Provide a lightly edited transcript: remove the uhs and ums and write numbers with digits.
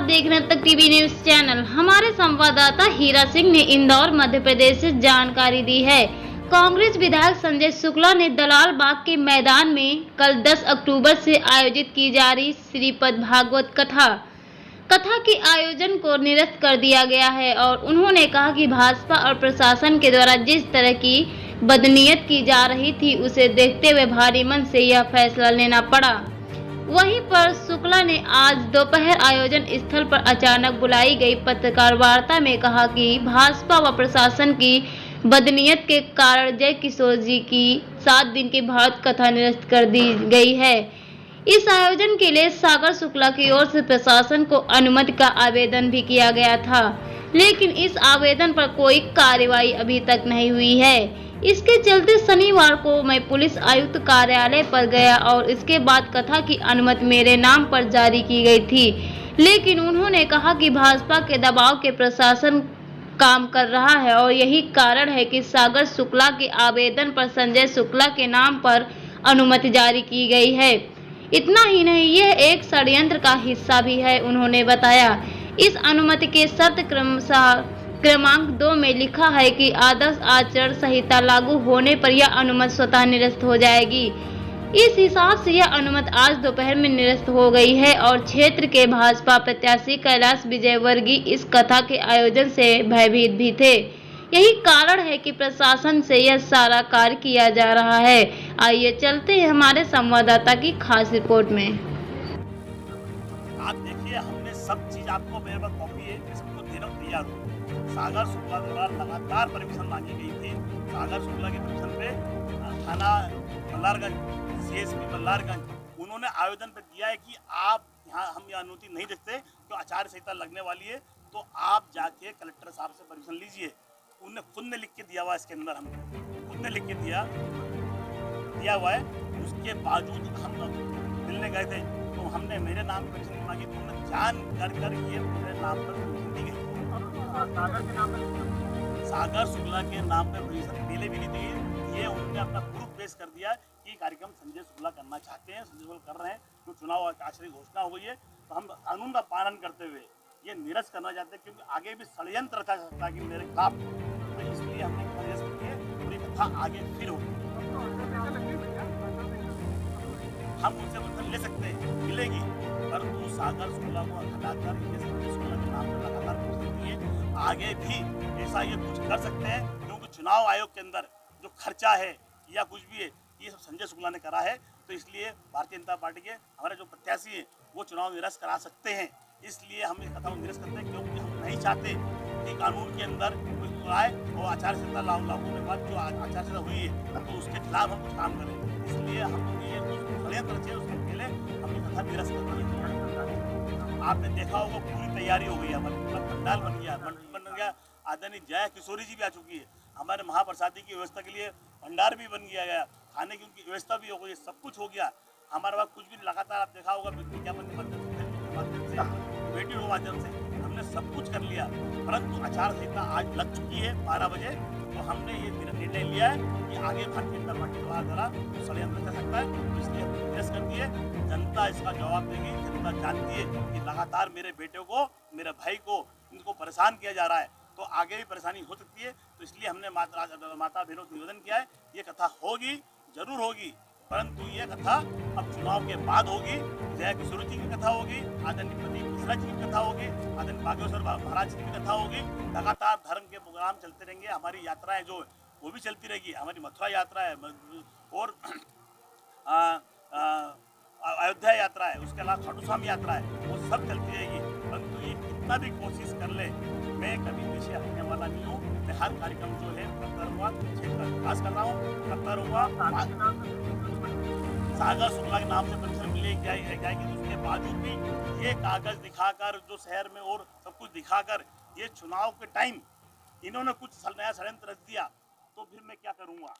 आप देख रहे हैं तक टीवी न्यूज चैनल। हमारे संवाददाता हीरा सिंह ने इंदौर मध्य प्रदेश से जानकारी दी है। कांग्रेस विधायक संजय शुक्ला ने दलाल बाग के मैदान में कल 10 अक्टूबर से आयोजित की जा रही श्रीपद भागवत कथा के आयोजन को निरस्त कर दिया गया है और उन्होंने कहा कि भाजपा और प्रशासन के द्वारा जिस तरह की बदनीयत की जा रही थी उसे देखते हुए भारी मन से यह फैसला लेना पड़ा। वहीं पर शुक्ला ने आज दोपहर आयोजन स्थल पर अचानक बुलाई गई पत्रकार वार्ता में कहा कि भाजपा व प्रशासन की बदनीयत के कारण जय किशोर जी की 7 दिन की भागवत कथा निरस्त कर दी गई है। इस आयोजन के लिए सागर शुक्ला की ओर से प्रशासन को अनुमति का आवेदन भी किया गया था, लेकिन इस आवेदन पर कोई कार्रवाई अभी तक नहीं हुई है। इसके चलते शनिवार को मैं पुलिस आयुक्त कार्यालय पर गया और इसके बाद कथा की अनुमति मेरे नाम पर जारी की गई थी, लेकिन उन्होंने कहा कि भाजपा के दबाव के प्रशासन काम कर रहा है और यही कारण है कि सागर शुक्ला के आवेदन पर संजय शुक्ला के नाम पर अनुमति जारी की गई है। इतना ही नहीं, यह एक षड्यंत्र का हिस्सा भी है। उन्होंने बताया इस अनुमति के शर्त क्रमांक 2 में लिखा है कि आदर्श आचरण संहिता लागू होने पर यह अनुमति स्वतः निरस्त हो जाएगी। इस हिसाब से यह अनुमति आज दोपहर में निरस्त हो गई है और क्षेत्र के भाजपा प्रत्याशी कैलाश विजयवर्गीय इस कथा के आयोजन से भयभीत भी थे। यही कारण है कि प्रशासन से यह सारा कार्य किया जा रहा है। आइए चलते हैं हमारे संवाददाता की खास रिपोर्ट में। आप देखिए, हमने सब चीज आपको मेरे पास कॉपी है, इसको देना तैयार हूँ। सागर शुक्ला द्वारा लगातार परमिशन मांगी गई थी। सागर शुक्ला के परमिशन पे थाना मल्हारगंज, CSP मल्हारगंज, उन्होंने आवेदन पे दिया है कि आप यहाँ हम ये अनुमति नहीं देते तो आचार संहिता लगने वाली है, तो आप जाके कलेक्टर साहब से परमिशन लीजिए। उन्होंने खुद ने लिख के दिया हुआ, इसके अंदर हमने खुद ने लिख के दिया हुआ है। उसके बावजूद हम मिलने गए थे तो हमने मेरे नाम पर परमिशन मांगी, तो उन्होंने जान कर ये मेरे नाम पर परमिशन दी गई। सागर शुक्ला के नाम पे परमिशन पहले भी नहीं दी। ये उन्होंने अपना प्रूफ पेश कर दिया कि कार्यक्रम संजय शुक्ला करना चाहते हैं, संजय शुक्ला कर रहे हैं। तो चुनाव आचार घोषणा हो गई है, तो हम कानून का पालन करते हुए ये निरस्त करना चाहते हैं, क्योंकि आगे भी षड्यंत्र रखा जा सकता है कि मेरे खिलाफ, तो इसलिए हमने निरस्त किए। पूरी कथा आगे फिर होगी, हम उनसे परमिशन ले सकते हैं, मिलेगी, परंतु सागर शुक्ला को हटाकर संजय शुक्ला के नाम पर लगातार परमिशन दिए। आगे भी ऐसा ये कुछ कर सकते हैं, क्योंकि चुनाव आयोग के अंदर जो खर्चा है या कुछ भी है ये सब संजय शुक्ला ने करा है। तो इसलिए भारतीय जनता पार्टी के हमारे जो प्रत्याशी हैं वो चुनाव निरस्त करा सकते हैं। इसलिए हम इस कथा को निरस्त करते हैं, क्योंकि हम नहीं चाहते कि कानून के अंदर कोई आए और आचार संहिता लागू होने के बाद जो आचार संहिता हुई है तो उसके खिलाफ हम कुछ काम करें। इसलिए हम ये षड्यंत्र रचे, उसके पहले हम ये कथा निरस्त करते हैं। आपने देखा होगा पूरी तैयारी हो गई, हमारे पंडाल बन गया, आदरणीय जया किशोरी जी भी आ चुकी है। हमारे महाप्रसादी की व्यवस्था के लिए भंडार भी बन गया, खाने की उनकी व्यवस्था भी हो गई, सब कुछ हो गया। हमारे पास कुछ भी लगातार आप देखा होगा विज्ञापन के माध्यम से, वीडियो के माध्यम से हमने सब कुछ कर लिया, परंतु आचार संहिता आज लग चुकी है 12 बजे। तो हमने ये निर्णय लिया है कि आगे भारतीय जनता पार्टी द्वारा षड्यंत्र कर सकता है, तो इसलिए हमने निरस्त कर दिए। जनता इसका जवाब देगी। जनता जानती है कि लगातार मेरे बेटे को, मेरे भाई को, इनको परेशान किया जा रहा है, तो आगे भी परेशानी हो सकती है। तो इसलिए हमने माता बहनों को निवेदन किया है, ये कथा होगी, जरूर होगी, परंतु ये कथा अब चुनाव के बाद होगी। जया किशोर जी की कथा होगी, आदरणीय प्रदीप मिश्रा जी की कथा होगी, आदरणीय बागेश्वर महाराज की कथा होगी। लगातार धर्म के प्रोग्राम चलते रहेंगे, हमारी यात्राएं जो वो भी चलती रहेगी। हमारी मथुरा यात्रा है और अयोध्या यात्रा है, उसके अलावा खाटू श्याम यात्रा है, वो सब चलती रहेगी। परंतु ये कितना भी कोशिश कर ले, मैं कभी पीछे हटने वाला नहीं हूँ। मैं हर कार्यक्रम जो है करता रहूँगा, क्षेत्र का विकास कर रहा हूँ, करता रहूँगा। सागर शुक्ला के नाम से परमिशन मिले जाएगी, उसके बावजूद भी ये कागज दिखाकर जो शहर में और सब कुछ दिखाकर ये चुनाव के टाइम इन्होंने कुछ नया षड्यंत्र रच दिया, तो फिर मैं क्या करूँगा।